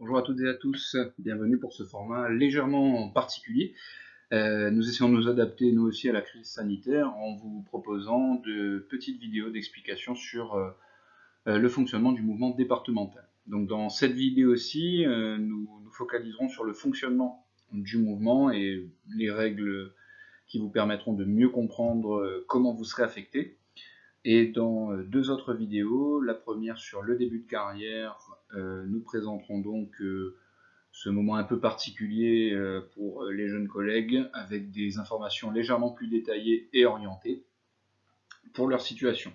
Bonjour à toutes et à tous, bienvenue pour ce format légèrement particulier. Nous essayons de nous adapter nous aussi à la crise sanitaire en vous proposant de petites vidéos d'explication sur le fonctionnement du mouvement départemental. Donc dans cette vidéo-ci, nous nous focaliserons sur le fonctionnement du mouvement et les règles qui vous permettront de mieux comprendre comment vous serez affecté. Et dans deux autres vidéos, la première sur le début de carrière, nous présenterons donc ce moment un peu particulier pour les jeunes collègues, avec des informations légèrement plus détaillées et orientées pour leur situation.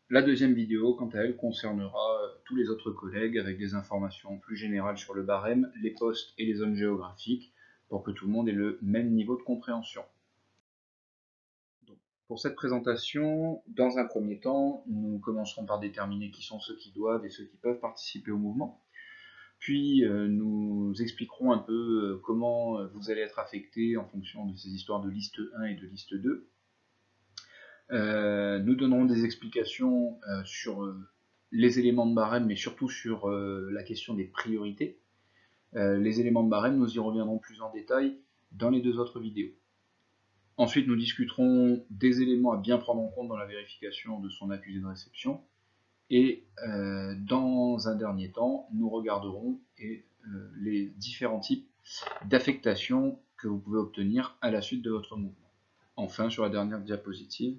La deuxième vidéo, quant à elle, concernera tous les autres collègues, avec des informations plus générales sur le barème, les postes et les zones géographiques, pour que tout le monde ait le même niveau de compréhension. Donc, pour cette présentation, dans un premier temps, nous commencerons par déterminer qui sont ceux qui doivent et ceux qui peuvent participer au mouvement. Puis nous expliquerons un peu comment vous allez être affecté en fonction de ces histoires de liste 1 et de liste 2. Nous donnerons des explications sur les éléments de barème, mais surtout sur la question des priorités. Les éléments de barème, nous y reviendrons plus en détail dans les deux autres vidéos. Ensuite, nous discuterons des éléments à bien prendre en compte dans la vérification de son accusé de réception. Et dans un dernier temps, nous regarderons les différents types d'affectation que vous pouvez obtenir à la suite de votre mouvement. Enfin, sur la dernière diapositive,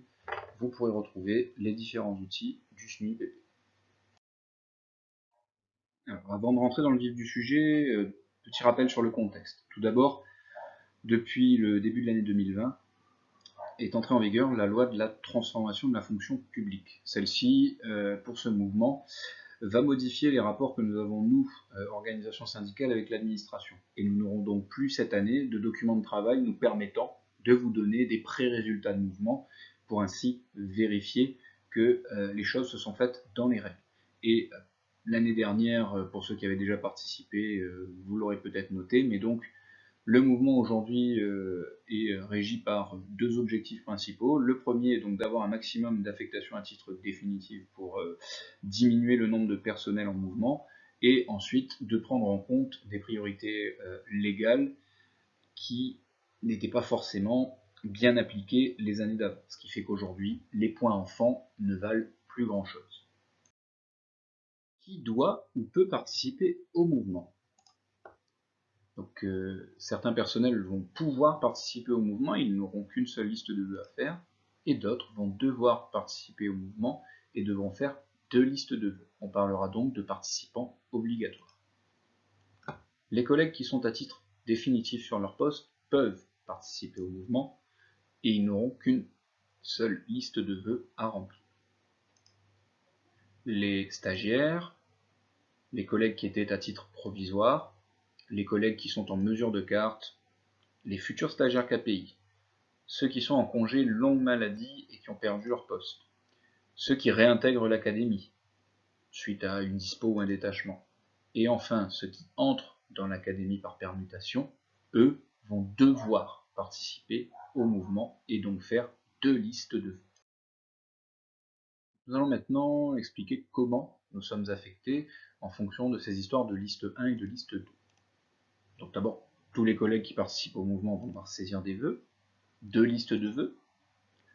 vous pourrez retrouver les différents outils du SNUIPP. Alors, avant de rentrer dans le vif du sujet, petit rappel sur le contexte. Tout d'abord, depuis le début de l'année 2020, est entrée en vigueur la loi de la transformation de la fonction publique. Celle-ci, pour ce mouvement, va modifier les rapports que nous avons, nous, organisations syndicales, avec l'administration. Et nous n'aurons donc plus cette année de documents de travail nous permettant de vous donner des pré-résultats de mouvement pour ainsi vérifier que les choses se sont faites dans les règles. Et l'année dernière, pour ceux qui avaient déjà participé, vous l'aurez peut-être noté, mais donc le mouvement aujourd'hui est régi par deux objectifs principaux. Le premier est donc d'avoir un maximum d'affectation à titre définitif pour diminuer le nombre de personnel en mouvement, et ensuite de prendre en compte des priorités légales qui n'étaient pas forcément bien appliquées les années d'avant. Ce qui fait qu'aujourd'hui, les points enfants ne valent plus grand-chose. Qui doit ou peut participer au mouvement ? Donc certains personnels vont pouvoir participer au mouvement, ils n'auront qu'une seule liste de vœux à faire, et d'autres vont devoir participer au mouvement et devront faire deux listes de vœux. On parlera donc de participants obligatoires. Les collègues qui sont à titre définitif sur leur poste peuvent participer au mouvement, et ils n'auront qu'une seule liste de vœux à remplir. Les stagiaires, les collègues qui étaient à titre provisoire, les collègues qui sont en mesure de carte, les futurs stagiaires KPI, ceux qui sont en congé longue maladie et qui ont perdu leur poste, ceux qui réintègrent l'académie suite à une dispo ou un détachement, et enfin ceux qui entrent dans l'académie par permutation, eux vont devoir participer au mouvement et donc faire deux listes de vœux. Nous allons maintenant expliquer comment nous sommes affectés en fonction de ces histoires de liste 1 et de liste 2. Donc d'abord, tous les collègues qui participent au mouvement vont devoir saisir des vœux, deux listes de vœux,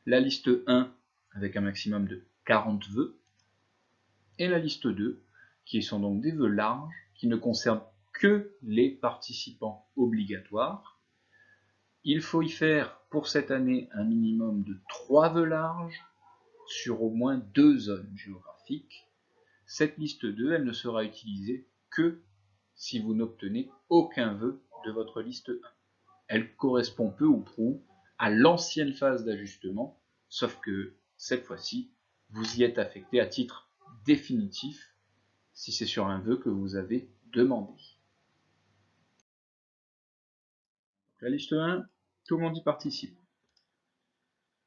la liste 1 avec un maximum de 40 vœux, et la liste 2 qui sont donc des vœux larges qui ne concernent que les participants obligatoires. Il faut y faire pour cette année un minimum de 3 vœux larges sur au moins 2 zones géographiques. Cette liste 2, elle ne sera utilisée que si vous n'obtenez aucun vœu de votre liste 1. Elle correspond peu ou prou à l'ancienne phase d'ajustement, sauf que cette fois-ci, vous y êtes affecté à titre définitif si c'est sur un vœu que vous avez demandé. La liste 1, tout le monde y participe.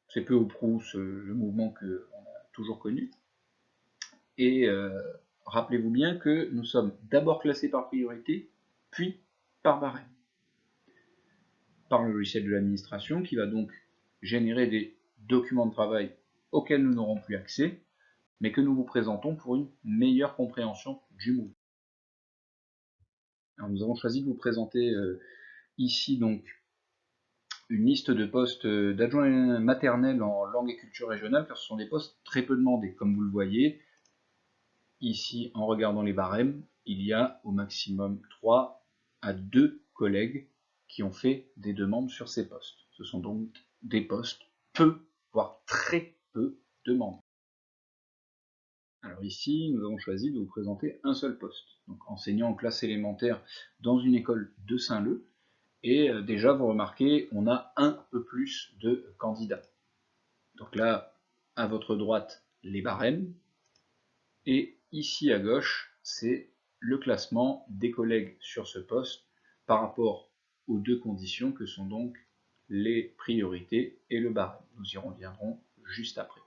C'est peu ou prou le mouvement qu'on a toujours connu. Et rappelez-vous bien que nous sommes d'abord classés par priorité, puis par barème. Par le logiciel de l'administration qui va donc générer des documents de travail auxquels nous n'aurons plus accès, mais que nous vous présentons pour une meilleure compréhension du mouvement. Alors, nous avons choisi de vous présenter ici donc une liste de postes d'adjoint maternel en langue et culture régionale, car ce sont des postes très peu demandés. Comme vous le voyez, ici, en regardant les barèmes, il y a au maximum 3 à 2 collègues qui ont fait des demandes sur ces postes. Ce sont donc des postes peu, voire très peu demandés. Alors ici, nous avons choisi de vous présenter un seul poste, donc enseignant en classe élémentaire dans une école de Saint-Leu. Et déjà, vous remarquez, on a un peu plus de candidats. Donc là, à votre droite, les barèmes. Et ici à gauche, c'est le classement des collègues sur ce poste par rapport aux deux conditions que sont donc les priorités et le barème. Nous y reviendrons juste après.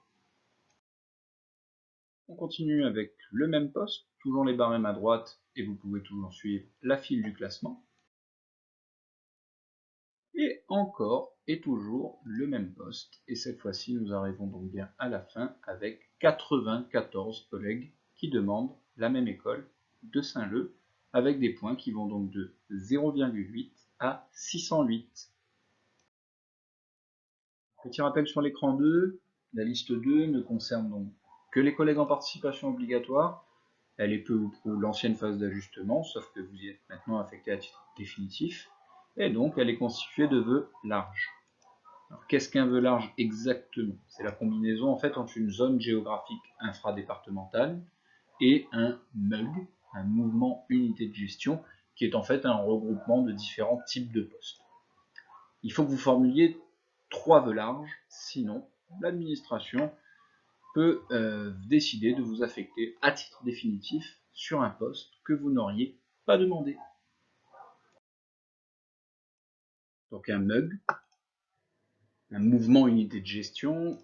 On continue avec le même poste, toujours les barèmes à droite, et vous pouvez toujours suivre la file du classement. Et encore et toujours le même poste, et cette fois-ci nous arrivons donc bien à la fin avec 94 collègues qui demandent la même école de Saint-Leu, avec des points qui vont donc de 0,8 à 608. Petit rappel sur l'écran 2, la liste 2 ne concerne donc que les collègues en participation obligatoire. Elle est peu ou prou l'ancienne phase d'ajustement, sauf que vous y êtes maintenant affecté à titre définitif, et donc elle est constituée de vœux larges. Alors qu'est-ce qu'un vœu large exactement? C'est la combinaison en fait entre une zone géographique infradépartementale et un MUG, un mouvement unité de gestion, qui est en fait un regroupement de différents types de postes. Il faut que vous formuliez 3 vœux larges, sinon l'administration peut décider de vous affecter à titre définitif sur un poste que vous n'auriez pas demandé. Donc un MUG, un mouvement unité de gestion,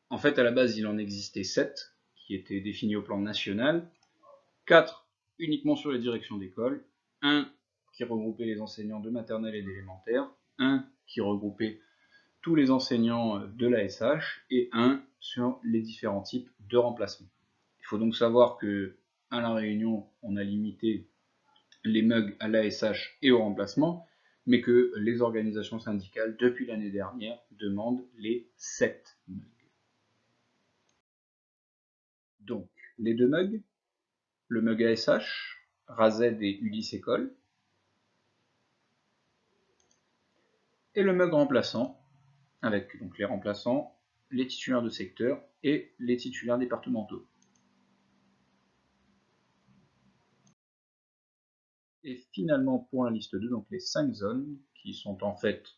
en fait à la base il en existait 7 qui étaient définis au plan national, 4 uniquement sur les directions d'école, 1 qui regroupait les enseignants de maternelle et d'élémentaire, 1 qui regroupait tous les enseignants de l'ASH et 1 sur les différents types de remplacement. Il faut donc savoir que à La Réunion, on a limité les MUG à l'ASH et au remplacement, mais que les organisations syndicales, depuis l'année dernière, demandent les 7 MUG. Donc, les deux MUG, le MUG ASH, RAZED et Ulysse École, et le MUG remplaçant, avec donc les remplaçants, les titulaires de secteur et les titulaires départementaux. Et finalement, pour la liste 2, donc les 5 zones, qui sont en fait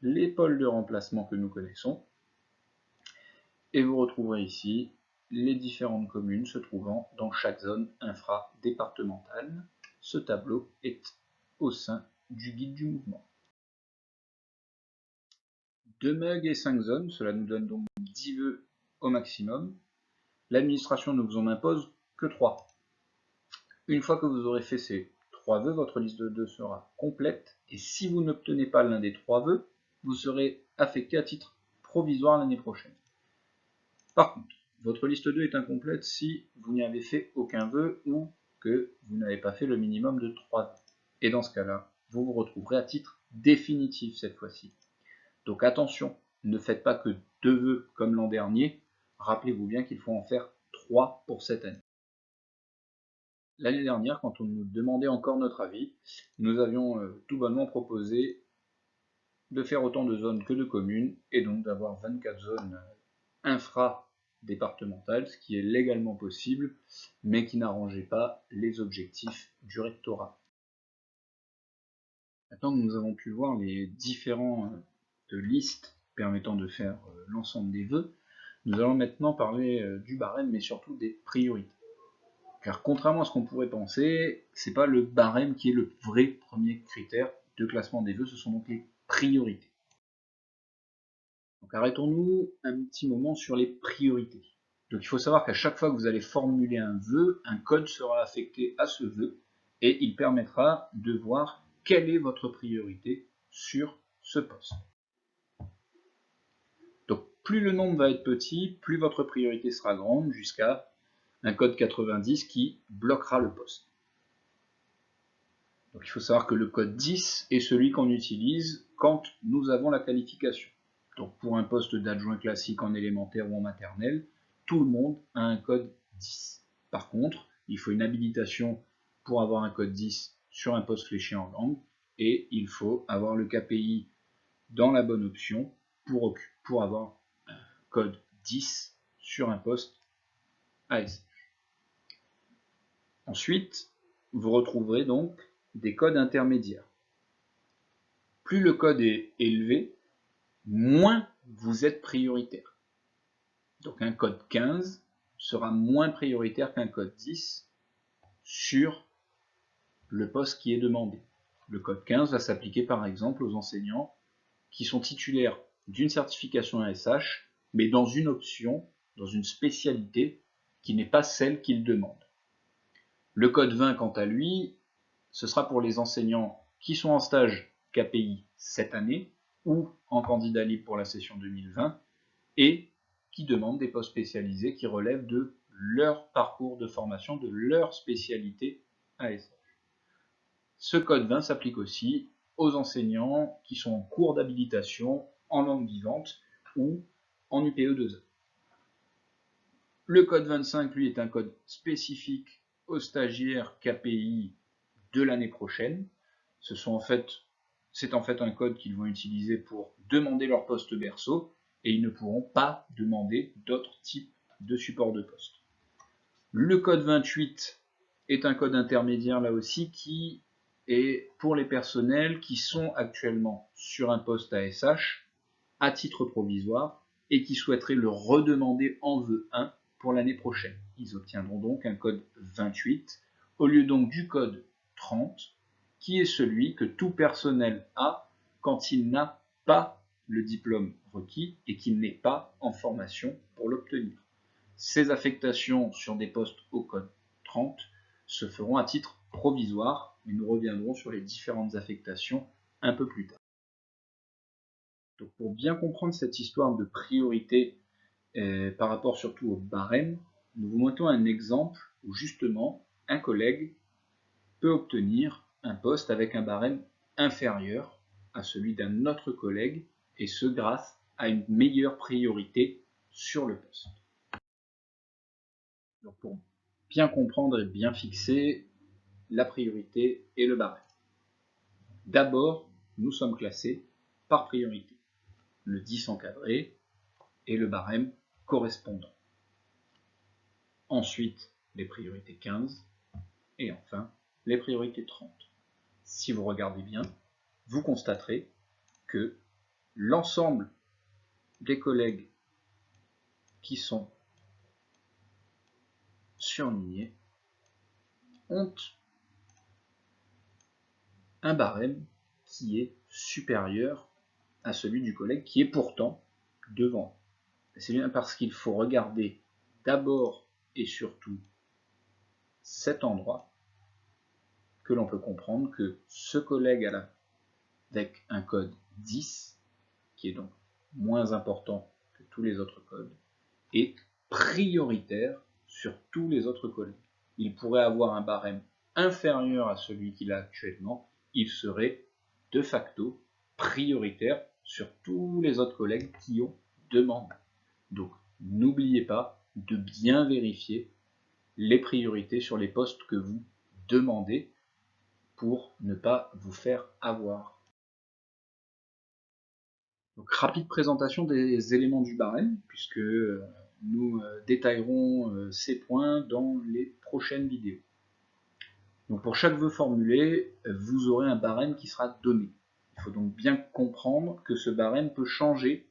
les pôles de remplacement que nous connaissons. Et vous retrouverez ici les différentes communes se trouvant dans chaque zone infradépartementale. Ce tableau est au sein du guide du mouvement. 2 MUG et 5 zones, cela nous donne donc 10 vœux au maximum. L'administration ne vous en impose que 3. Une fois que vous aurez fait ces 3 vœux, votre liste de 2 sera complète, et si vous n'obtenez pas l'un des 3 vœux, vous serez affecté à titre provisoire l'année prochaine. Par contre, votre liste 2 est incomplète si vous n'y avez fait aucun vœu ou que vous n'avez pas fait le minimum de 3 vœux. Et dans ce cas-là, vous vous retrouverez à titre définitif cette fois-ci. Donc attention, ne faites pas que 2 vœux comme l'an dernier. Rappelez-vous bien qu'il faut en faire 3 pour cette année. L'année dernière, quand on nous demandait encore notre avis, nous avions tout bonnement proposé de faire autant de zones que de communes, et donc d'avoir 24 zones infra-départementales, ce qui est légalement possible, mais qui n'arrangeait pas les objectifs du rectorat. Maintenant que nous avons pu voir les différentes listes permettant de faire l'ensemble des vœux, nous allons maintenant parler du barème, mais surtout des priorités. Car contrairement à ce qu'on pourrait penser, c'est pas le barème qui est le vrai premier critère de classement des vœux, ce sont donc les priorités. Donc arrêtons-nous un petit moment sur les priorités. Donc il faut savoir qu'à chaque fois que vous allez formuler un vœu, un code sera affecté à ce vœu et il permettra de voir quelle est votre priorité sur ce poste. Donc plus le nombre va être petit, plus votre priorité sera grande jusqu'à un code 90 qui bloquera le poste. Donc il faut savoir que le code 10 est celui qu'on utilise quand nous avons la qualification. Donc pour un poste d'adjoint classique en élémentaire ou en maternelle, tout le monde a un code 10. Par contre, il faut une habilitation pour avoir un code 10 sur un poste fléché en langue, et il faut avoir le KPI dans la bonne option pour avoir un code 10 sur un poste ASH. Ensuite, vous retrouverez donc des codes intermédiaires. Plus le code est élevé, moins vous êtes prioritaire. Donc un code 15 sera moins prioritaire qu'un code 10 sur le poste qui est demandé. Le code 15 va s'appliquer par exemple aux enseignants qui sont titulaires d'une certification ASH, mais dans une option, dans une spécialité qui n'est pas celle qu'ils demandent. Le code 20, quant à lui, ce sera pour les enseignants qui sont en stage KPI cette année ou en candidat libre pour la session 2020 et qui demandent des postes spécialisés qui relèvent de leur parcours de formation, de leur spécialité ASH. Ce code 20 s'applique aussi aux enseignants qui sont en cours d'habilitation en langue vivante ou en UPE2A. Le code 25, lui, est un code spécifique aux stagiaires KPI de l'année prochaine. C'est en fait un code qu'ils vont utiliser pour demander leur poste berceau et ils ne pourront pas demander d'autres types de support de poste. Le code 28 est un code intermédiaire là aussi qui est pour les personnels qui sont actuellement sur un poste ASH à titre provisoire et qui souhaiteraient le redemander en vœu 1 pour l'année prochaine. Ils obtiendront donc un code 28 au lieu donc du code 30 qui est celui que tout personnel a quand il n'a pas le diplôme requis et qu'il n'est pas en formation pour l'obtenir. Ces affectations sur des postes au code 30 se feront à titre provisoire, mais nous reviendrons sur les différentes affectations un peu plus tard. Donc pour bien comprendre cette histoire de priorité par rapport surtout au barème, nous vous montrons un exemple où justement un collègue peut obtenir un poste avec un barème inférieur à celui d'un autre collègue, et ce grâce à une meilleure priorité sur le poste. Donc pour bien comprendre et bien fixer la priorité et le barème. D'abord, nous sommes classés par priorité. Le 10 encadré et le barème correspondant. Ensuite, les priorités 15 et enfin les priorités 30. Si vous regardez bien, vous constaterez que l'ensemble des collègues qui sont surlignés ont un barème qui est supérieur à celui du collègue qui est pourtant devant. C'est bien parce qu'il faut regarder d'abord et surtout cet endroit que l'on peut comprendre que ce collègue avec un code 10, qui est donc moins important que tous les autres codes, est prioritaire sur tous les autres collègues. Il pourrait avoir un barème inférieur à celui qu'il a actuellement, il serait de facto prioritaire sur tous les autres collègues qui ont demandé. Donc n'oubliez pas de bien vérifier les priorités sur les postes que vous demandez pour ne pas vous faire avoir. Donc rapide présentation des éléments du barème, puisque nous détaillerons ces points dans les prochaines vidéos. Donc pour chaque vœu formulé, vous aurez un barème qui sera donné. Il faut donc bien comprendre que ce barème peut changer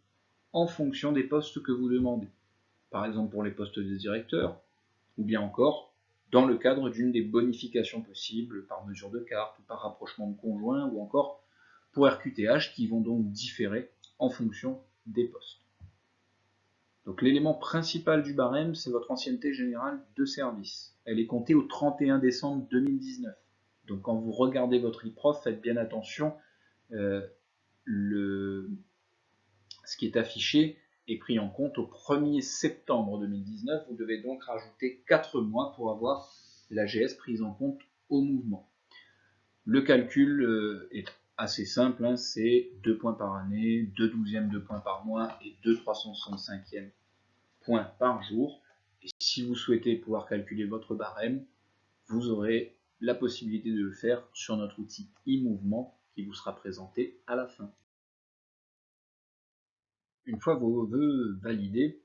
en fonction des postes que vous demandez. Par exemple pour les postes de directeur, ou bien encore dans le cadre d'une des bonifications possibles par mesure de carte ou par rapprochement de conjoint, ou encore pour RQTH qui vont donc différer en fonction des postes. Donc l'élément principal du barème, c'est votre ancienneté générale de service. Elle est comptée au 31 décembre 2019. Donc quand vous regardez votre e-prof, faites bien attention, ce qui est affiché est pris en compte au 1er septembre 2019. Vous devez donc rajouter 4 mois pour avoir l'AGS prise en compte au mouvement. Le calcul est assez simple, hein, c'est 2 points par année, 2 douzièmes de points par mois et 2 365e points par jour. Et si vous souhaitez pouvoir calculer votre barème, vous aurez la possibilité de le faire sur notre outil e-mouvement qui vous sera présenté à la fin. Une fois vos vœux validés,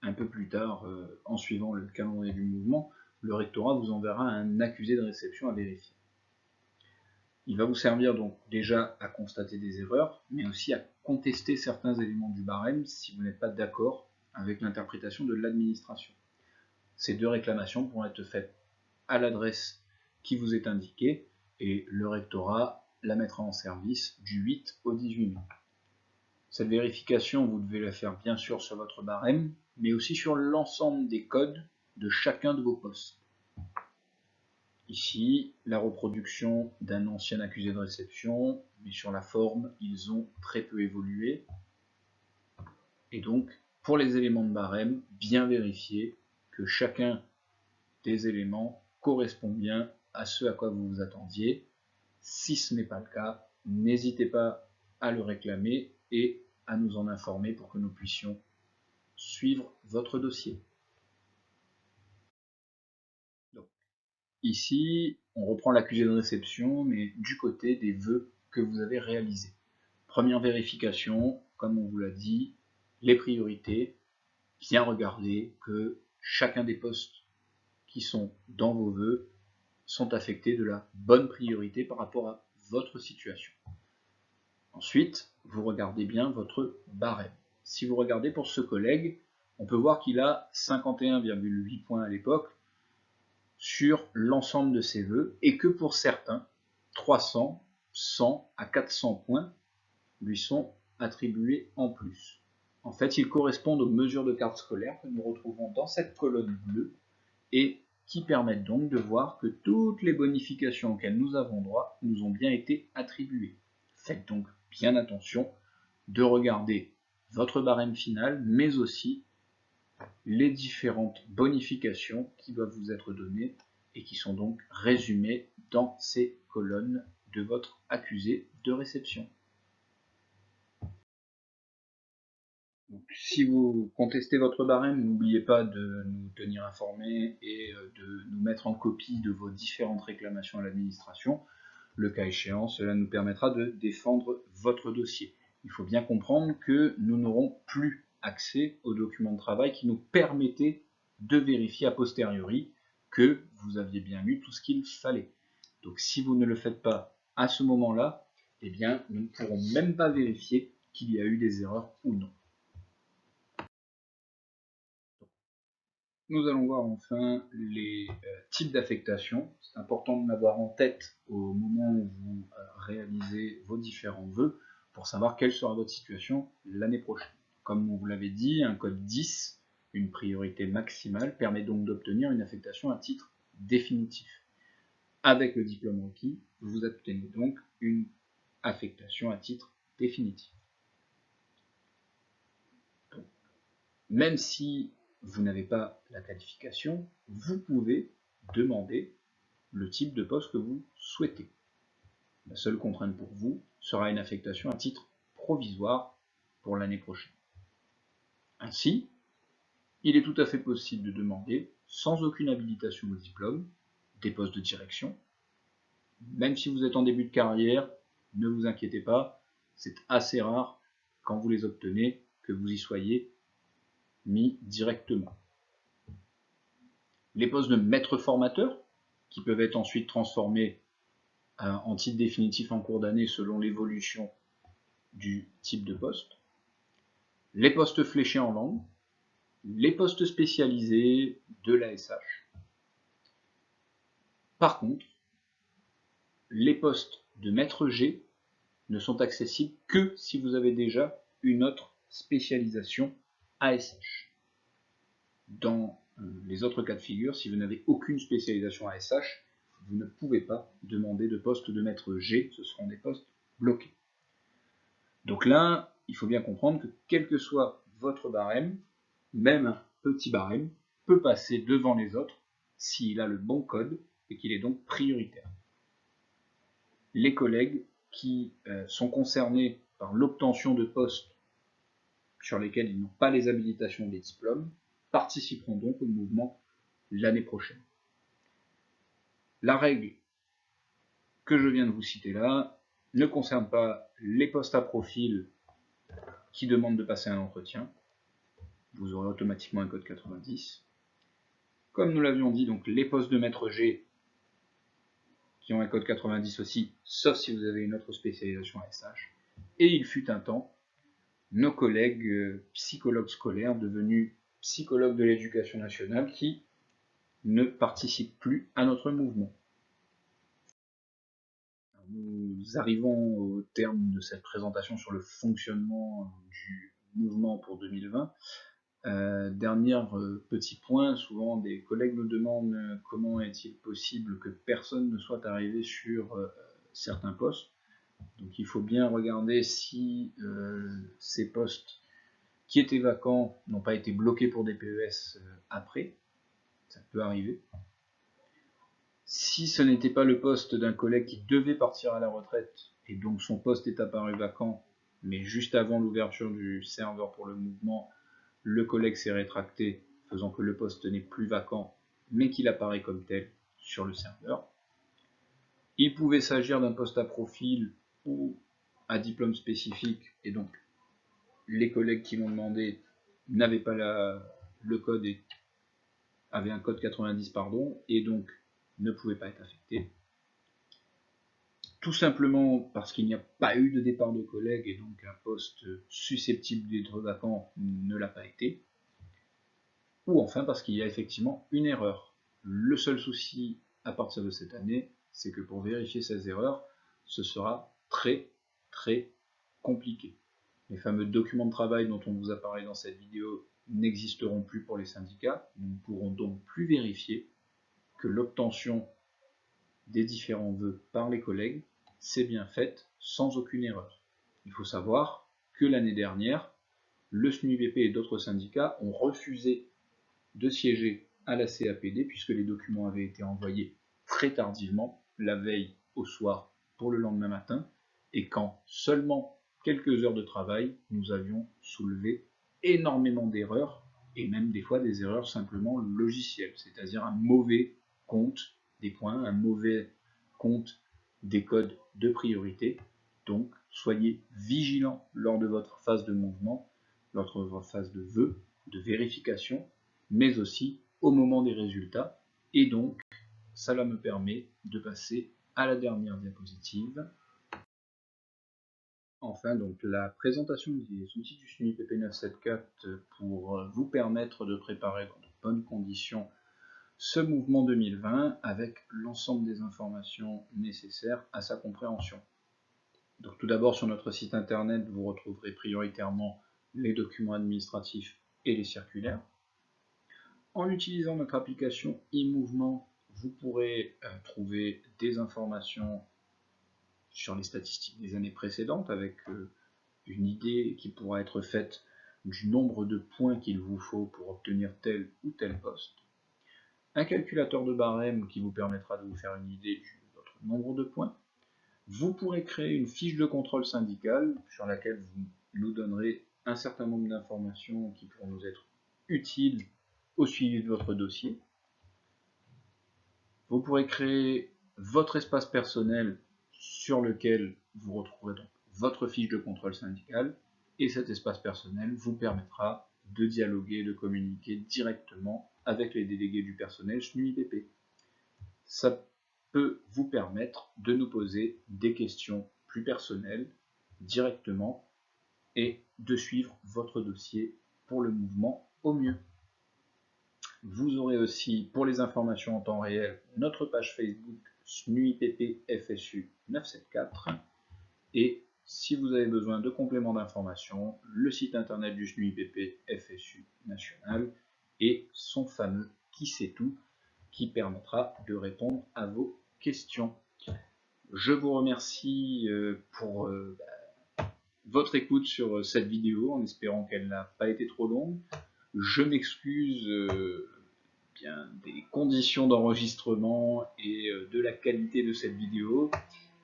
un peu plus tard, en suivant le calendrier du mouvement, le rectorat vous enverra un accusé de réception à vérifier. Il va vous servir donc déjà à constater des erreurs, mais aussi à contester certains éléments du barème si vous n'êtes pas d'accord avec l'interprétation de l'administration. Ces 2 réclamations pourront être faites à l'adresse qui vous est indiquée et le rectorat la mettra en service du 8 au 18 mai. Cette vérification, vous devez la faire bien sûr sur votre barème, mais aussi sur l'ensemble des codes de chacun de vos postes. Ici, la reproduction d'un ancien accusé de réception, mais sur la forme, ils ont très peu évolué. Et donc, pour les éléments de barème, bien vérifier que chacun des éléments correspond bien à ce à quoi vous vous attendiez. Si ce n'est pas le cas, n'hésitez pas à le réclamer et à nous en informer pour que nous puissions suivre votre dossier. Donc, ici, on reprend l'accusé de réception, mais du côté des vœux que vous avez réalisés. Première vérification, comme on vous l'a dit, les priorités. Bien regarder que chacun des postes qui sont dans vos vœux sont affectés de la bonne priorité par rapport à votre situation. Ensuite, vous regardez bien votre barème. Si vous regardez pour ce collègue, on peut voir qu'il a 51,8 points à l'époque sur l'ensemble de ses vœux et que pour certains, 300, 100 à 400 points lui sont attribués en plus. En fait, ils correspondent aux mesures de carte scolaire que nous retrouvons dans cette colonne bleue et qui permettent donc de voir que toutes les bonifications auxquelles nous avons droit nous ont bien été attribuées. Faites donc bien attention de regarder votre barème final, mais aussi les différentes bonifications qui doivent vous être données et qui sont donc résumées dans ces colonnes de votre accusé de réception. Donc, si vous contestez votre barème, n'oubliez pas de nous tenir informés et de nous mettre en copie de vos différentes réclamations à l'administration. Le cas échéant, cela nous permettra de défendre votre dossier. Il faut bien comprendre que nous n'aurons plus accès aux documents de travail qui nous permettaient de vérifier a posteriori que vous aviez bien eu tout ce qu'il fallait. Donc si vous ne le faites pas à ce moment-là, eh bien, nous ne pourrons même pas vérifier qu'il y a eu des erreurs ou non. Nous allons voir enfin les types d'affectation. C'est important de l'avoir en tête au moment où vous réalisez vos différents vœux pour savoir quelle sera votre situation l'année prochaine. Comme on vous l'avait dit, un code 10, une priorité maximale, permet donc d'obtenir une affectation à titre définitif. Avec le diplôme requis, vous obtenez donc une affectation à titre définitif. Donc, même si vous n'avez pas la qualification, vous pouvez demander le type de poste que vous souhaitez. La seule contrainte pour vous sera une affectation à titre provisoire pour l'année prochaine. Ainsi, il est tout à fait possible de demander, sans aucune habilitation au diplôme, des postes de direction. Même si vous êtes en début de carrière, ne vous inquiétez pas, c'est assez rare quand vous les obtenez que vous y soyez mis directement. Les postes de maître formateur, qui peuvent être ensuite transformés en titre définitif en cours d'année selon l'évolution du type de poste. Les postes fléchés en langue, les postes spécialisés de l'ASH. Par contre, les postes de maître G ne sont accessibles que si vous avez déjà une autre spécialisation ASH. Dans les autres cas de figure, si vous n'avez aucune spécialisation ASH, vous ne pouvez pas demander de poste de maître G, ce seront des postes bloqués. Donc là, il faut bien comprendre que quel que soit votre barème, même un petit barème peut passer devant les autres s'il a le bon code et qu'il est donc prioritaire. Les collègues qui sont concernés par l'obtention de postes sur lesquels ils n'ont pas les habilitations des diplômes participeront donc au mouvement l'année prochaine. La règle que je viens de vous citer là ne concerne pas les postes à profil qui demandent de passer un entretien. Vous aurez automatiquement un code 90. Comme nous l'avions dit, donc les postes de maître G qui ont un code 90 aussi, sauf si vous avez une autre spécialisation ASH. Et il fut un temps, nos collègues psychologues scolaires devenus psychologues de l'éducation nationale qui ne participent plus à notre mouvement. Nous arrivons au terme de cette présentation sur le fonctionnement du mouvement pour 2020. Dernier petit point, souvent des collègues nous demandent comment est-il possible que personne ne soit arrivé sur certains postes. Donc il faut bien regarder si ces postes qui étaient vacants n'ont pas été bloqués pour des PES après. Ça peut arriver. Si ce n'était pas le poste d'un collègue qui devait partir à la retraite, et donc son poste est apparu vacant, mais juste avant l'ouverture du serveur pour le mouvement, le collègue s'est rétracté, faisant que le poste n'est plus vacant, mais qu'il apparaît comme tel sur le serveur. Il pouvait s'agir d'un poste à profil ou à diplôme spécifique, et donc les collègues qui l'ont demandé n'avaient pas le code et avaient un code 90, et donc ne pouvaient pas être affectés. Tout simplement parce qu'il n'y a pas eu de départ de collègues et donc un poste susceptible d'être vacant ne l'a pas été. Ou enfin parce qu'il y a effectivement une erreur. Le seul souci à partir de cette année, c'est que pour vérifier ces erreurs, ce sera très compliqué. Les fameux documents de travail dont on vous a parlé dans cette vidéo n'existeront plus pour les syndicats. Nous ne pourrons donc plus vérifier que l'obtention des différents vœux par les collègues s'est bien faite sans aucune erreur. Il faut savoir que l'année dernière, le SNUIPP et d'autres syndicats ont refusé de siéger à la CAPD puisque les documents avaient été envoyés très tardivement, la veille au soir pour le lendemain matin, et qu'en seulement quelques heures de travail, nous avions soulevé énormément d'erreurs, et même des fois des erreurs simplement logicielles, c'est-à-dire un mauvais compte des points, un mauvais compte des codes de priorité. Donc, soyez vigilants lors de votre phase de mouvement, lors de votre phase de vœux, de vérification, mais aussi au moment des résultats. Et donc, cela me permet de passer à la dernière diapositive. Enfin, donc la présentation des outils du SNUIPP 974 pour vous permettre de préparer dans de bonnes conditions ce mouvement 2020 avec l'ensemble des informations nécessaires à sa compréhension. Donc tout d'abord, sur notre site internet, vous retrouverez prioritairement les documents administratifs et les circulaires. En utilisant notre application e-mouvement, vous pourrez trouver des informations sur les statistiques des années précédentes avec une idée qui pourra être faite du nombre de points qu'il vous faut pour obtenir tel ou tel poste. Un calculateur de barème qui vous permettra de vous faire une idée de votre nombre de points. Vous pourrez créer une fiche de contrôle syndical sur laquelle vous nous donnerez un certain nombre d'informations qui pourront nous être utiles au suivi de votre dossier. Vous pourrez créer votre espace personnel sur lequel vous retrouverez donc votre fiche de contrôle syndical, et cet espace personnel vous permettra de dialoguer, de communiquer directement avec les délégués du personnel SNUIPP. Ça peut vous permettre de nous poser des questions plus personnelles directement et de suivre votre dossier pour le mouvement au mieux. Vous aurez aussi, pour les informations en temps réel, notre page Facebook SNUIPP FSU 974 et si vous avez besoin de compléments d'information, le site internet du SNUIPP FSU national et son fameux Qui sait tout qui permettra de répondre à vos questions. Je vous remercie pour votre écoute sur cette vidéo en espérant qu'elle n'a pas été trop longue. Je m'excuse des conditions d'enregistrement et de la qualité de cette vidéo.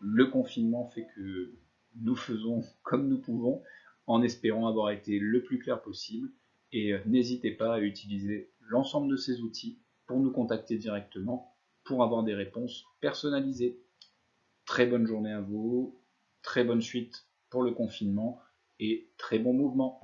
Le confinement fait que nous faisons comme nous pouvons, en espérant avoir été le plus clair possible. Et n'hésitez pas à utiliser l'ensemble de ces outils pour nous contacter directement, pour avoir des réponses personnalisées. Très bonne journée à vous, très bonne suite pour le confinement et très bon mouvement.